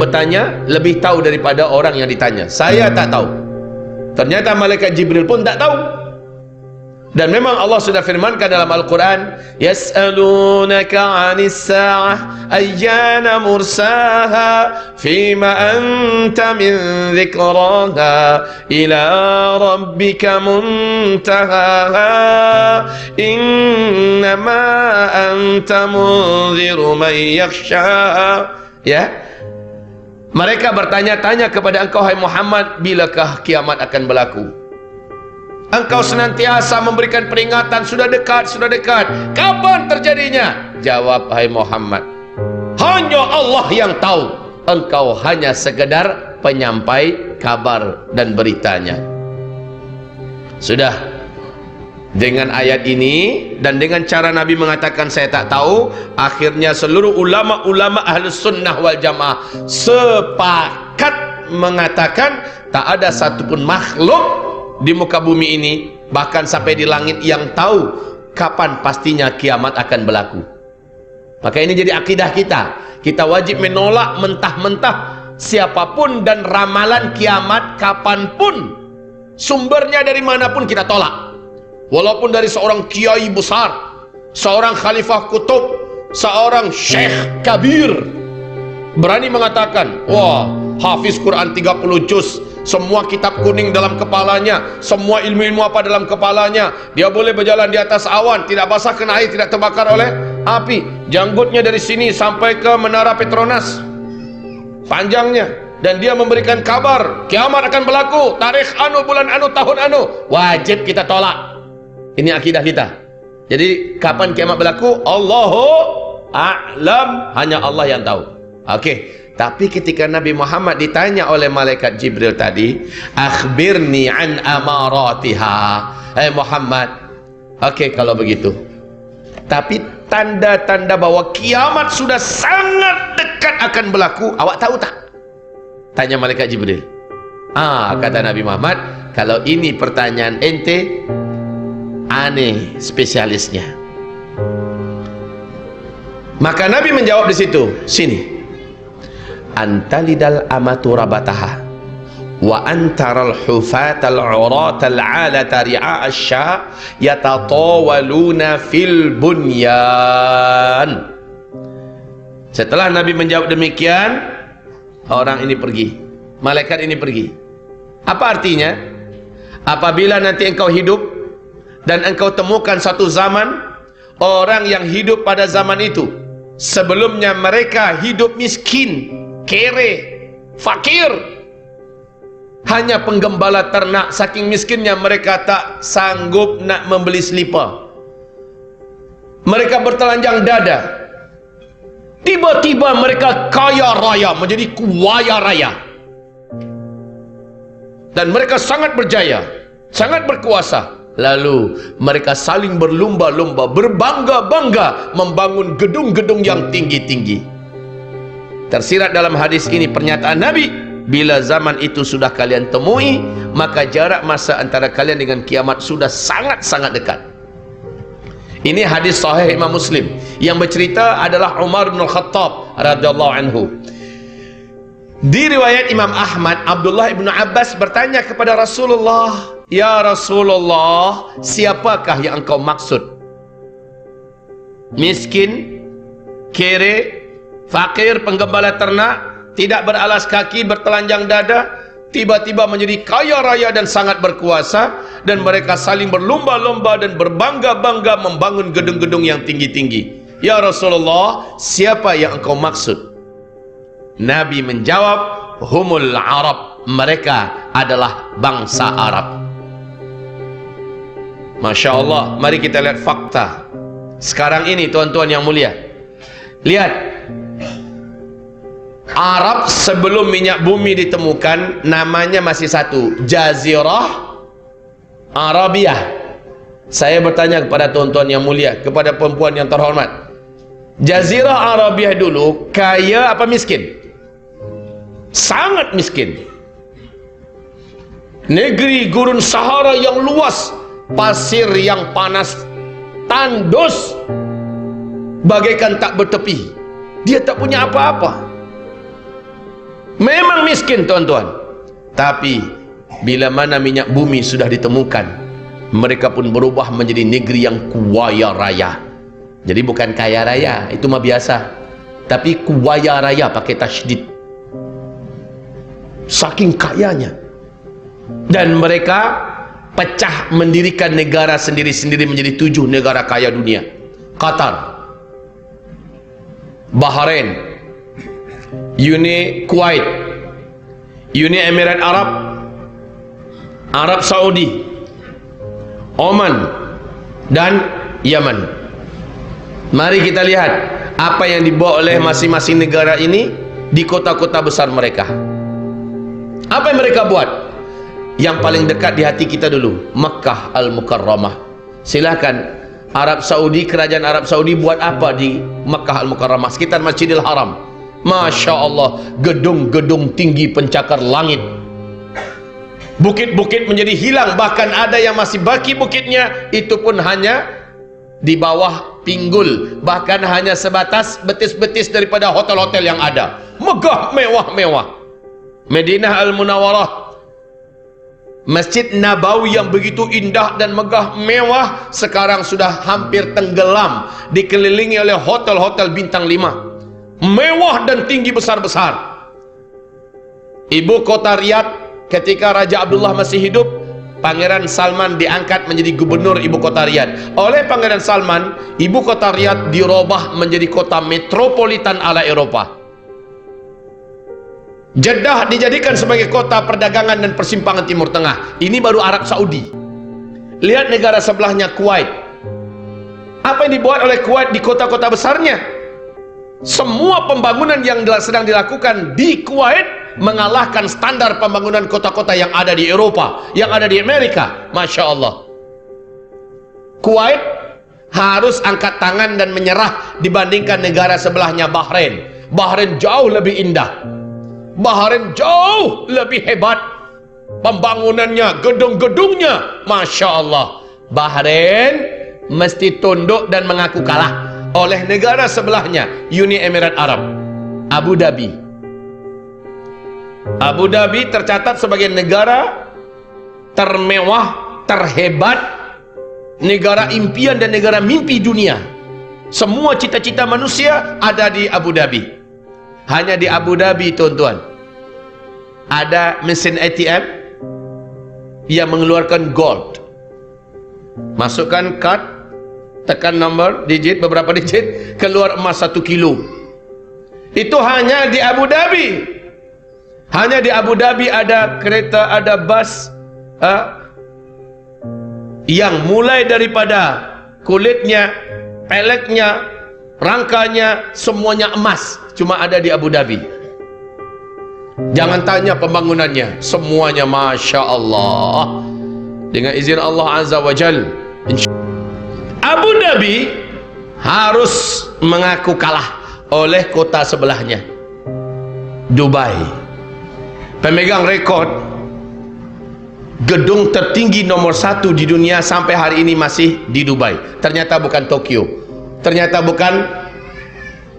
bertanya lebih tahu daripada orang yang ditanya. Saya tak tahu. Ternyata malaikat Jibril pun tak tahu. Dan memang Allah sudah firmankan dalam Al-Quran, yas'alunaka 'anis sa'ah ayyana mursaha fima anta min dzikraha ila rabbika muntahaha innama anta munziru man yakhsha. Ya, mereka bertanya-tanya kepada engkau, hai Muhammad, bilakah kiamat akan berlaku? Engkau senantiasa memberikan peringatan, sudah dekat, sudah dekat. Kapan terjadinya? Jawab, hai Muhammad, hanya Allah yang tahu. Engkau hanya sekedar penyampai kabar dan beritanya. Sudah. Dengan ayat ini dan dengan cara Nabi mengatakan saya tak tahu, akhirnya seluruh ulama-ulama Ahlus Sunnah wal Jamaah sepakat mengatakan tak ada satupun makhluk di muka bumi ini, bahkan sampai di langit, yang tahu kapan pastinya kiamat akan berlaku. Maka ini jadi akidah kita. Kita wajib menolak mentah-mentah siapapun dan ramalan kiamat kapanpun, sumbernya dari manapun kita tolak. Walaupun dari seorang kiai besar, seorang khalifah kutub, seorang syekh kabir berani mengatakan, wah, hafiz Quran 30 juz, semua kitab kuning dalam kepalanya, semua ilmu-ilmu apa dalam kepalanya, dia boleh berjalan di atas awan, tidak basah kena air, tidak terbakar oleh api, janggutnya dari sini sampai ke Menara Petronas panjangnya, dan dia memberikan kabar kiamat akan berlaku tarikh anu, bulan anu, tahun anu. Wajib kita tolak. Ini akidah kita. Jadi kapan kiamat berlaku, Allahu a'lam, hanya Allah yang tahu. Okey. Tapi ketika Nabi Muhammad ditanya oleh malaikat Jibril tadi, akhbirni an amaratiha, hai Muhammad, okey kalau begitu, tapi tanda-tanda bahwa kiamat sudah sangat dekat akan berlaku, awak tahu tak? Tanya malaikat Jibril. Kata Nabi Muhammad, kalau ini pertanyaan ente, aneh spesialisnya. Maka Nabi menjawab di situ, sini, antalidal amatu rabataha wa antaral hufatal uratal alata ri'a asya yatatawaluna fil bunyan. Setelah Nabi menjawab demikian, orang ini pergi, malaikat ini pergi. Apa artinya? Apabila nanti engkau hidup dan engkau temukan satu zaman, orang yang hidup pada zaman itu sebelumnya mereka hidup miskin, kere, fakir, hanya penggembala ternak, saking miskinnya mereka tak sanggup nak membeli selipar, mereka bertelanjang dada. Tiba-tiba mereka kaya raya, menjadi kuaya raya, dan mereka sangat berjaya, sangat berkuasa. Lalu mereka saling berlumba-lumba, berbangga-bangga membangun gedung-gedung yang tinggi-tinggi. Tersirat dalam hadis ini pernyataan Nabi, bila zaman itu sudah kalian temui, maka jarak masa antara kalian dengan kiamat sudah sangat-sangat dekat. Ini hadis sahih Imam Muslim. Yang bercerita adalah Umar bin Khattab radhiyallahu anhu. Di riwayat Imam Ahmad, Abdullah bin Abbas bertanya kepada Rasulullah, ya Rasulullah, siapakah yang engkau maksud? Miskin, kere, fakir, penggembala ternak, tidak beralas kaki, bertelanjang dada, tiba-tiba menjadi kaya raya dan sangat berkuasa, dan mereka saling berlomba-lomba dan berbangga-bangga membangun gedung-gedung yang tinggi-tinggi. Ya Rasulullah, siapa yang engkau maksud? Nabi menjawab, humul Arab, mereka adalah bangsa Arab. Masya Allah. Mari kita lihat fakta sekarang ini, tuan-tuan yang mulia. Lihat, Arab sebelum minyak bumi ditemukan namanya masih satu, Jazirah Arabiah. Saya bertanya kepada tuan-tuan yang mulia, kepada perempuan yang terhormat, Jazirah Arabiah dulu kaya apa miskin? Sangat miskin. Negeri gurun Sahara yang luas, pasir yang panas, tandus, bagaikan tak bertepi. Dia tak punya apa-apa. Memang miskin tuan-tuan, tapi bila mana minyak bumi sudah ditemukan, mereka pun berubah menjadi negeri yang kuaya raya. Jadi bukan kaya raya, itu mah biasa, tapi kuaya raya pakai tasydid. Saking kayanya. Dan mereka pecah mendirikan negara sendiri-sendiri menjadi 7 negara kaya dunia. Qatar, Bahrain, Uni Kuwait, Uni Emirat Arab, Arab Saudi, Oman, dan Yaman. Mari kita lihat apa yang dibawa oleh masing-masing negara ini di kota-kota besar mereka. Apa yang mereka buat? Yang paling dekat di hati kita dulu, Makkah Al-Mukarramah. Silakan, Arab Saudi, kerajaan Arab Saudi buat apa di Makkah Al-Mukarramah, sekitar Masjidil Haram? Masya Allah, gedung-gedung tinggi pencakar langit. Bukit-bukit menjadi hilang, bahkan ada yang masih baki bukitnya, itu pun hanya di bawah pinggul, bahkan hanya sebatas betis-betis daripada hotel-hotel yang ada. Megah, mewah-mewah. Madinah Al-Munawwarah, Masjid Nabawi yang begitu indah dan megah mewah, sekarang sudah hampir tenggelam, dikelilingi oleh hotel-hotel bintang 5, mewah dan tinggi besar-besar. Ibu kota Riyadh, ketika Raja Abdullah masih hidup, Pangeran Salman diangkat menjadi gubernur ibu kota Riyadh. Oleh Pangeran Salman, ibu kota Riyadh dirubah menjadi kota metropolitan ala Eropa. Jeddah dijadikan sebagai kota perdagangan dan persimpangan Timur Tengah. Ini baru Arab Saudi. Lihat negara sebelahnya, Kuwait. Apa yang dibuat oleh Kuwait di kota-kota besarnya? Semua pembangunan yang sedang dilakukan di Kuwait mengalahkan standar pembangunan kota-kota yang ada di Eropa, yang ada di Amerika. Masya Allah. Kuwait harus angkat tangan dan menyerah dibandingkan negara sebelahnya, Bahrain. Bahrain jauh lebih indah, Bahrain jauh lebih hebat pembangunannya, gedung-gedungnya. Masya Allah. Bahrain mesti tunduk dan mengaku kalah oleh negara sebelahnya, Uni Emirat Arab, Abu Dhabi. Abu Dhabi tercatat sebagai negara termewah, terhebat, negara impian dan negara mimpi dunia. Semua cita-cita manusia ada di Abu Dhabi. Hanya di Abu Dhabi, tuan-tuan, ada mesin ATM yang mengeluarkan gold. Masukkan kad, tekan nombor, digit, beberapa digit, keluar emas 1 kilo. Itu hanya di Abu Dhabi. Hanya di Abu Dhabi ada kereta, ada bus yang mulai daripada kulitnya, peleknya, rangkanya, semuanya emas, cuma ada di Abu Dhabi. Jangan tanya pembangunannya, semuanya Masya Allah, dengan izin Allah Azza wa Jal. Abu Dhabi harus mengaku kalah oleh kota sebelahnya, Dubai. Pemegang rekod gedung tertinggi nomor 1 di dunia sampai hari ini masih di Dubai. Ternyata bukan Tokyo, ternyata bukan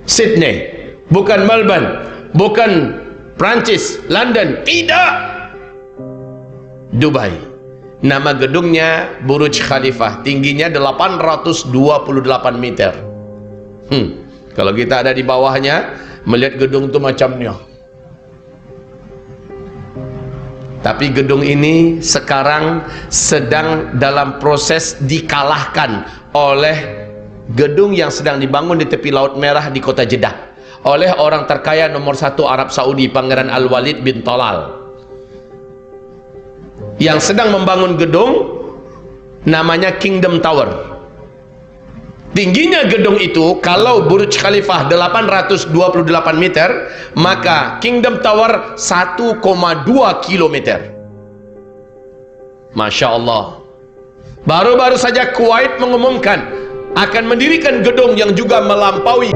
Sydney, bukan Melbourne, bukan Prancis, London, tidak, Dubai. Nama gedungnya Burj Khalifah, tingginya 828 meter. Kalau kita ada di bawahnya, melihat gedung itu macamnya. Tapi gedung ini sekarang sedang dalam proses dikalahkan oleh gedung yang sedang dibangun di tepi Laut Merah di kota Jeddah oleh orang terkaya nomor 1 Arab Saudi, Pangeran Al-Walid bin Talal, yang sedang membangun gedung namanya Kingdom Tower. Tingginya gedung itu, kalau Burj Khalifah 828 meter, maka Kingdom Tower 1,2 kilometer. Masya Allah. Baru-baru saja Kuwait mengumumkan akan mendirikan gedung yang juga melampaui